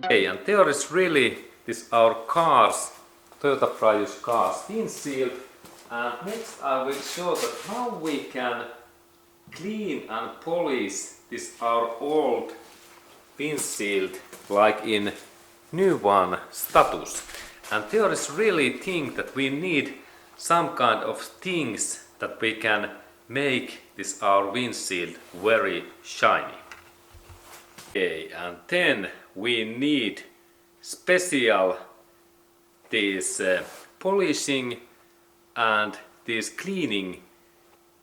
Okay, and there is really this our cars, Toyota Prius cars windshield, and next I will show that how we can clean and polish this our old windshield like in new one status. And there is really thing that we need some kind of things that we can make this our windshield very shiny. Okay, and then we need special this polishing and this cleaning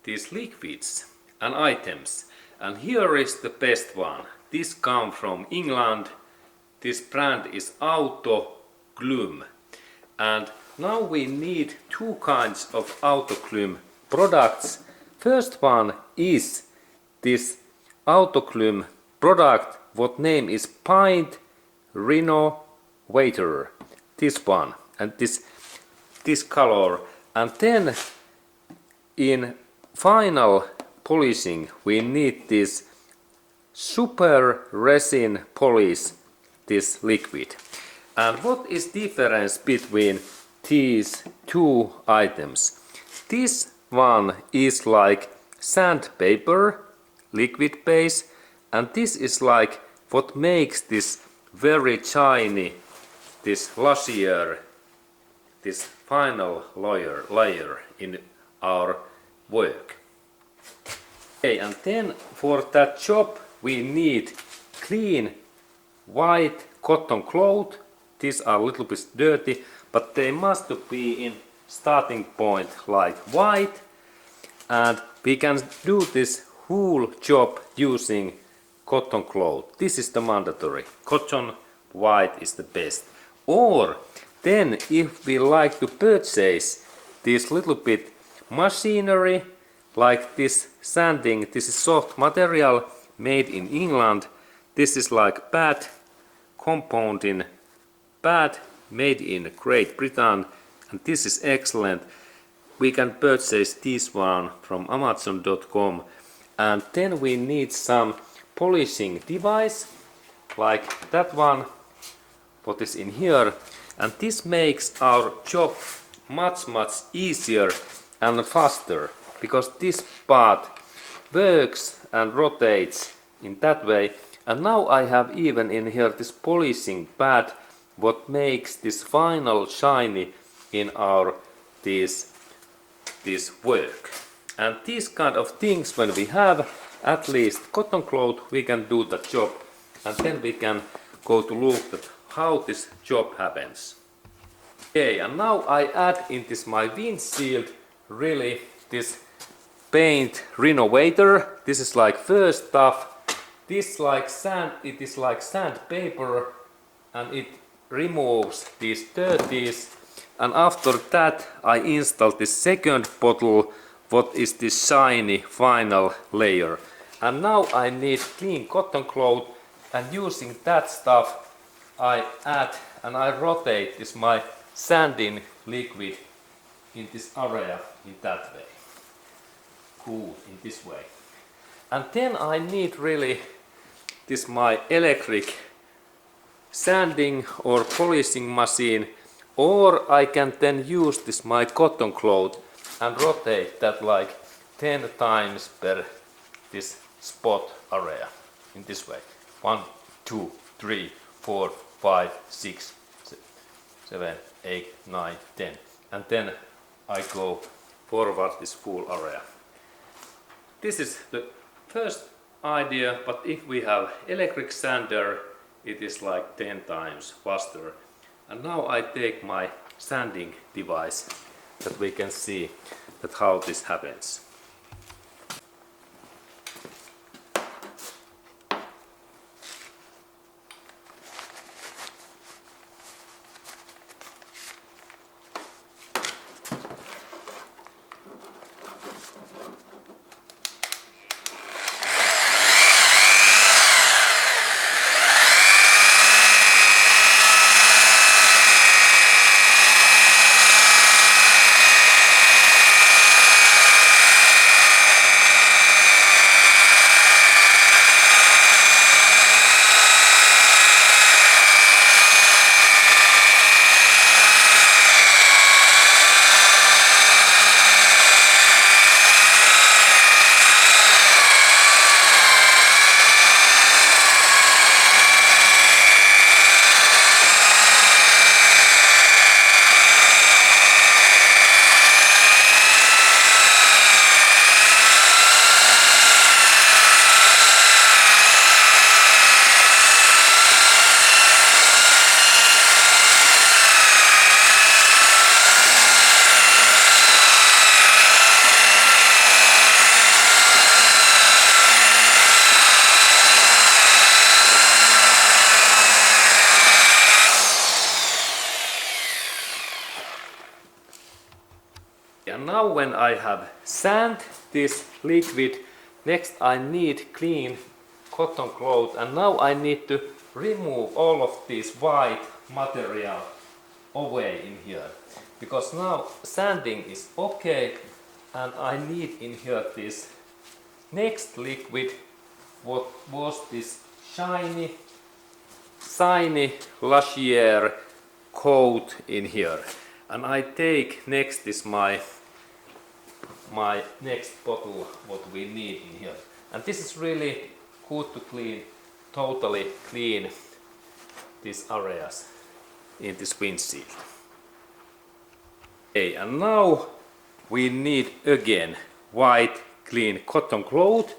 these liquids and items. And here is the best one. This comes from England. This brand is Auto Glum. And now we need two kinds of Auto Glum products. First one is this Auto Glum product, what name is Paint Renovator. This one and this color. And then in final polishing we need this super resin polish, this liquid. And what is difference between these two items? This one is like sandpaper, liquid base, and this is like what makes this very shiny, this glossier, this final layer in our work. Okay, and then for that job we need clean white cotton cloth. These are a little bit dirty, but they must be in starting point like white, and we can do this whole job using cotton cloth. This is the mandatory. Cotton white is the best. Or then if we like to purchase this little bit machinery like this sanding, this is soft material made in England. This is like pad compounding pad made in Great Britain, and this is excellent. We can purchase this one from Amazon.com. And then we need some polishing device like that one, what is in here, and this makes our job much easier and faster, because this part works and rotates in that way. And now I have even in here this polishing pad, what makes this final shiny in our this work. And these kind of things, when we have at least cotton cloth, we can do the job, and then we can go to look at how this job happens. Okay, and now I add in this my windshield really this paint renovator. This is like first stuff. This like sand, it is like sandpaper, and it removes these dirties. And after that I install this second bottle, what is this shiny final layer. And now I need clean cotton cloth, and using that stuff I add and I rotate this my sanding liquid in this area in that way. Cool, in this way. And then I need really this my electric sanding or polishing machine, or I can then use this my cotton cloth and rotate that like 10 times per this spot area in this way. 1, 2, 3, 4, 5, 6, 7, 8, 9, 10. And then I go forward this full area. This is the first idea, but if we have electric sander, it is like 10 times faster. And now I take my sanding device that we can see that how this happens. now when I have sand this liquid, next I need clean cotton cloth, and now I need to remove all of this white material away in here, because now sanding is okay, and I need in here this next liquid, what was this shiny Lasier coat in here. And I take next is my next bottle what we need in here. And this is really good to clean, totally clean these areas in this windshield. Okay, and now we need again white clean cotton cloth,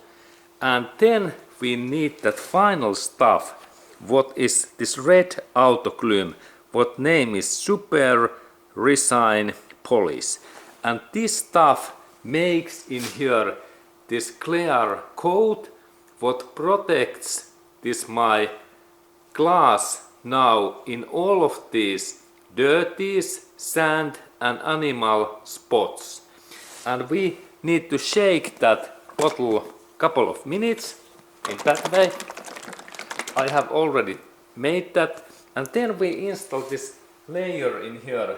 and then we need that final stuff, what is this red auto glue, what name is Super Resin Polish. And this stuff makes in here this clear coat what protects this my glass now in all of these dirties, sand and animal spots. And we need to shake that bottle couple of minutes in that way. I have already made that, and then we install this layer in here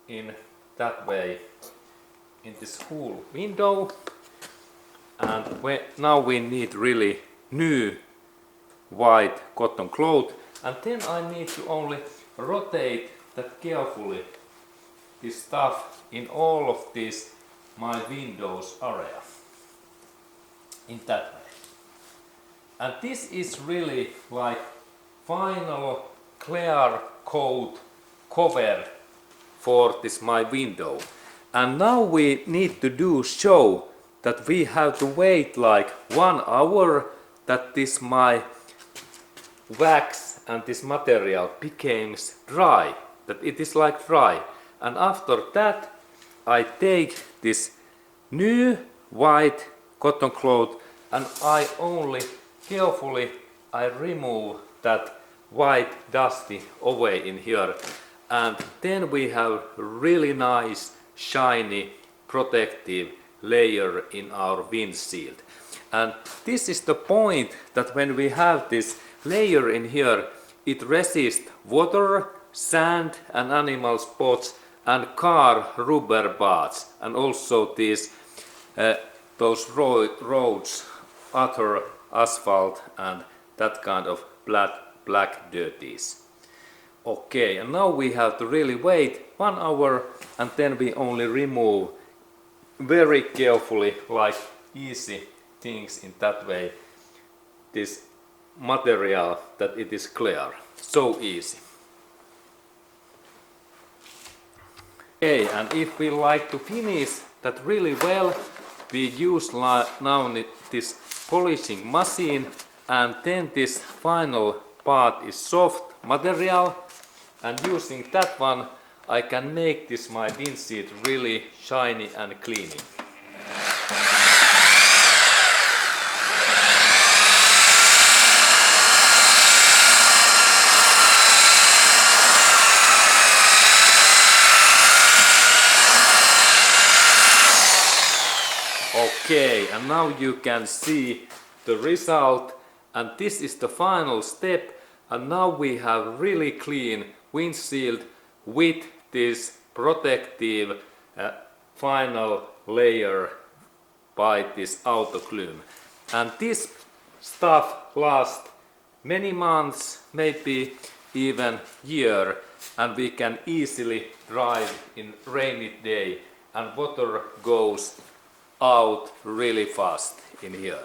in that way in this whole window. And now we need really new white cotton cloth, and then I need to only rotate that carefully, this stuff in all of these my windows area in that way. And this is really like final clear coat cover for this my window. And now we need to do show that we have to wait like 1 hour that this my wax and this material becomes dry, that it is like dry. And after that I take this new white cotton cloth and I only carefully I remove that white dusty away in here, and then we have really nice shiny protective layer in our windshield. And this is the point that when we have this layer in here, it resists water, sand and animal spots and car rubber parts, and also these those roads, other asphalt and that kind of black dirties. Okay, and now we have to really wait 1 hour, and then we only remove very carefully, like easy things in that way, this material that it is clear, so easy. Okay, and if we like to finish that really well, we use now this polishing machine, and then this final part is soft material, and using that one I can make this my windshield really shiny and clean. Okay, and now you can see the result, and this is the final step, and now we have really clean windshield with this protective final layer by this auto glue. And this stuff lasts many months, maybe even year, and we can easily drive in rainy day and water goes out really fast in here.